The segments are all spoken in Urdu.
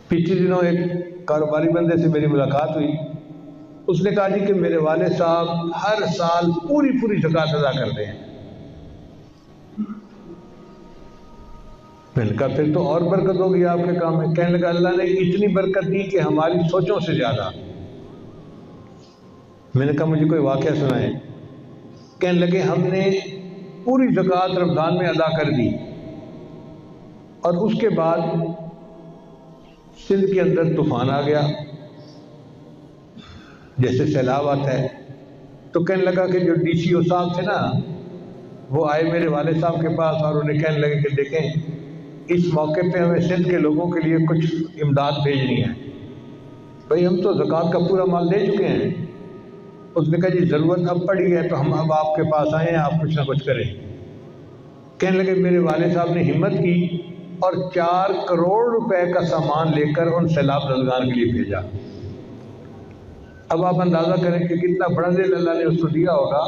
پچھلے دنوں ایک کاروباری بندے سے میری ملاقات ہوئی. اس نے کہا جی کہ میرے والد صاحب ہر سال پوری زکوٰۃ ادا کرتے ہیں. میں نے کہا پھر تو اور برکت ہوگی آپ کے کام میں. کہنے لگا اللہ نے اتنی برکت دی کہ ہماری سوچوں سے زیادہ. میں نے کہا مجھے کوئی واقعہ سنائیں. کہنے لگے ہم نے پوری زکوٰۃ رمضان میں ادا کر دی اور اس کے بعد سندھ کے اندر طوفان آ گیا جیسے سیلاب آتا ہے. تو کہنے لگا کہ جو ڈی سی او صاحب تھے نا وہ آئے میرے والد صاحب کے پاس اور انہیں کہنے لگے کہ دیکھیں اس موقع پہ ہمیں سندھ کے لوگوں کے لیے کچھ امداد بھیجنی ہے. بھئی ہم تو زکوٰۃ کا پورا مال دے چکے ہیں. اس نے کہا جی ضرورت اب پڑی ہے تو ہم اب آپ کے پاس آئے ہیں, آپ کچھ نہ کچھ کریں. کہنے لگے میرے والد صاحب نے ہمت کی اور 4 کروڑ روپے کا سامان لے کر ان سیلاب زدگان کے لیے بھیجا. اب آپ اندازہ کریں کہ کتنا بڑا دل اللہ نے اس کو دیا ہوگا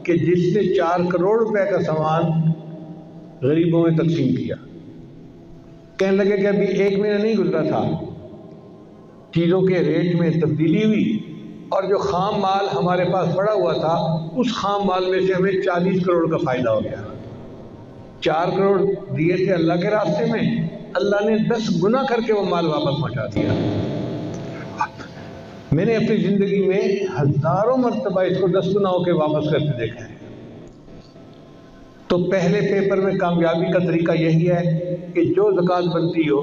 کہ جس نے 4 کروڑ روپے کا سامان غریبوں میں تقسیم کیا. کہنے لگے کہ ابھی 1 مہینہ نہیں گزرا تھا, چیزوں کے ریٹ میں تبدیلی ہوئی اور جو خام مال ہمارے پاس پڑا ہوا تھا اس خام مال میں سے ہمیں 40 کروڑ کا فائدہ ہو گیا. 4 کروڑ دیے تھے اللہ کے راستے میں, اللہ نے 10 گنا کر کے وہ مال واپس پہنچا دیا. میں نے اپنی زندگی میں ہزاروں مرتبہ اس کو 10 گنا ہو کے واپس کرتے دیکھا ہے. تو پہلے پیپر میں کامیابی کا طریقہ یہی ہے کہ جو زکوٰۃ بنتی ہو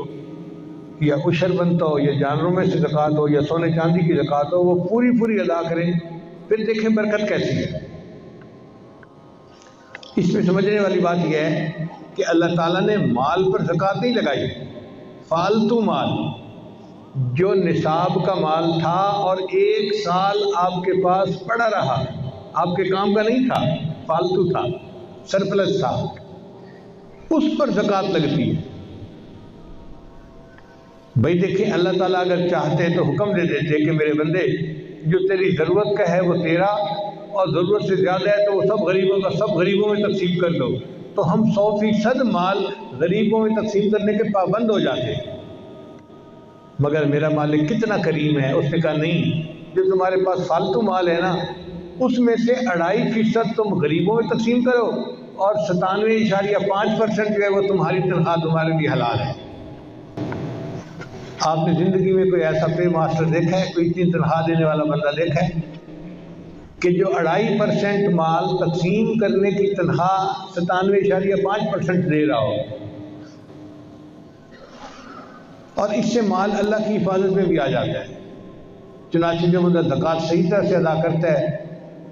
یا عشر بنتا ہو یا جانوروں میں سے زکوٰۃ ہو یا سونے چاندی کی زکوٰۃ ہو وہ پوری ادا کریں, پھر دیکھیں برکت کیسی ہے. اس میں سمجھنے والی بات یہ ہے کہ اللہ تعالیٰ نے مال پر زکوٰۃ نہیں لگائی. فالتو مال جو نصاب کا مال تھا اور 1 سال آپ کے پاس پڑا رہا, آپ کے کام کا نہیں تھا, فالتو تھا, سرپلس تھا, اس پر زکوٰۃ لگتی ہے. بھائی دیکھیں اللہ تعالیٰ اگر چاہتے تو حکم دے دیتے کہ میرے بندے جو تیری ضرورت کا ہے وہ تیرا اور ضرورت سے زیادہ ہے تو وہ سب غریبوں کا سب غریبوں میں تقسیم کر دو, تو ہم 100% مال غریبوں میں تقسیم کرنے کے پابند ہو جاتے. مگر میرا مالک کتنا کریم ہے, اس نے کہا نہیں, جو تمہارے پاس فالتو مال ہے نا اس میں سے 2.5% تم غریبوں میں تقسیم کرو اور 97.5% جو ہے وہ تمہاری تنخواہ تمہارے لیے حلال ہے. آپ نے زندگی میں کوئی ایسا پے ماسٹر دیکھا ہے, کوئی اتنی تنخواہ دینے والا بندہ دیکھا ہے کہ جو 2.5% مال تقسیم کرنے کی تنخواہ 97.5% دے رہا ہو, اور اس سے مال اللہ کی حفاظت میں بھی آ جاتا ہے. چنانچہ جو بندہ زکوٰۃ صحیح طرح سے ادا کرتا ہے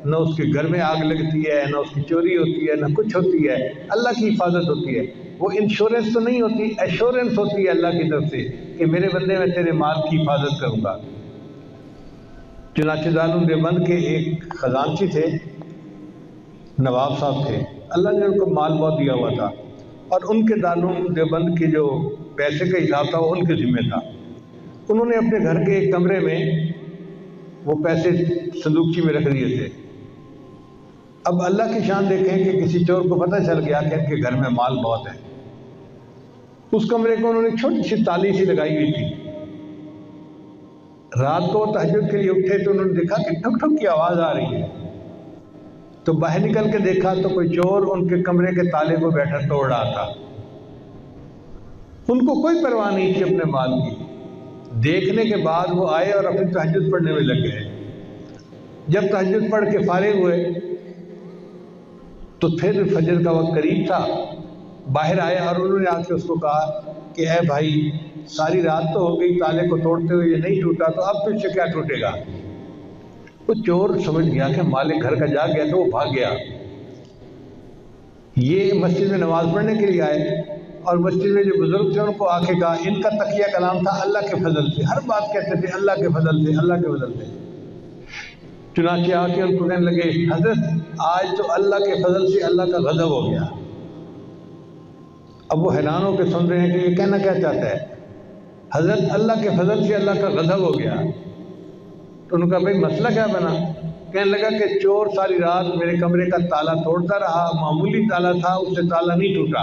نہ اس کے گھر میں آگ لگتی ہے, نہ اس کی چوری ہوتی ہے, نہ کچھ ہوتی ہے, اللہ کی حفاظت ہوتی ہے. وہ انشورنس تو نہیں ہوتی, ایشورنس ہوتی ہے اللہ کی طرف سے کہ میرے بندے میں تیرے مال کی حفاظت کروں گا. چنانچہ دارالعلوم دیوبند کے ایک خزانچی تھے, نواب صاحب تھے, اللہ نے ان کو مال بہت دیا ہوا تھا اور ان کے دارالعلوم دیوبند کی جو پیسے کا حساب تھا وہ ان کے ذمہ تھا. انہوں نے اپنے گھر کے ایک کمرے میں وہ پیسے صندوقچی میں رکھ دیے تھے. اب اللہ کی شان دیکھیں کہ کسی چور کو پتہ چل گیا کہ ان کے گھر میں مال بہت ہے. اس کمرے کو انہوں نے چھوٹی سی تالی سی لگائی ہوئی تھی. رات کو وہ تہجد کے لیے اٹھے تو انہوں نے دیکھا کہ ٹھک ٹھک کی آواز آ رہی ہے. تو باہر نکل کے دیکھا تو کوئی چور ان کے کمرے کے تالے کو بیٹھا توڑ رہا تھا. ان کو کوئی پرواہ نہیں تھی اپنے مال کی. دیکھنے کے بعد وہ آئے اور اپنی تہجد پڑھنے میں لگ گئے. جب تہجد پڑھ کے فارغ ہوئے تو پھر فجر کا وقت قریب تھا. باہر آئے اور انہوں نے آ کے اس کو کہا کہ اے بھائی ساری رات تو ہو گئی تالے کو توڑتے ہوئے, یہ نہیں ٹوٹا تو اب تجھ سے کیا ٹوٹے گا. وہ چور سمجھ گیا کہ مالک گھر کا جا گیا تو وہ بھاگ گیا. یہ مسجد میں نماز پڑھنے کے لیے آئے اور مسجد میں جو بزرگ تھے ان کو آ کے کہا, ان کا تقیہ کلام تھا اللہ کے فضل سے, ہر بات کہتے تھے اللہ کے فضل سے, اللہ کے فضل سے. چنانچہ آ کے ان کو کہنے لگے حضرت آج تو اللہ کے فضل سے اللہ کا غضب ہو گیا. اب وہ حیران ہو کے سن رہے ہیں کہ یہ کہنا کیا چاہتا ہے. حضرت اللہ کے فضل سے اللہ کا غضب ہو گیا. تو انہوں نے کہا بھائی مسئلہ کیا بنا. کہنے لگا کہ چور ساری رات میرے کمرے کا تالا توڑتا رہا, معمولی تالا تھا, اس سے تالا نہیں ٹوٹا.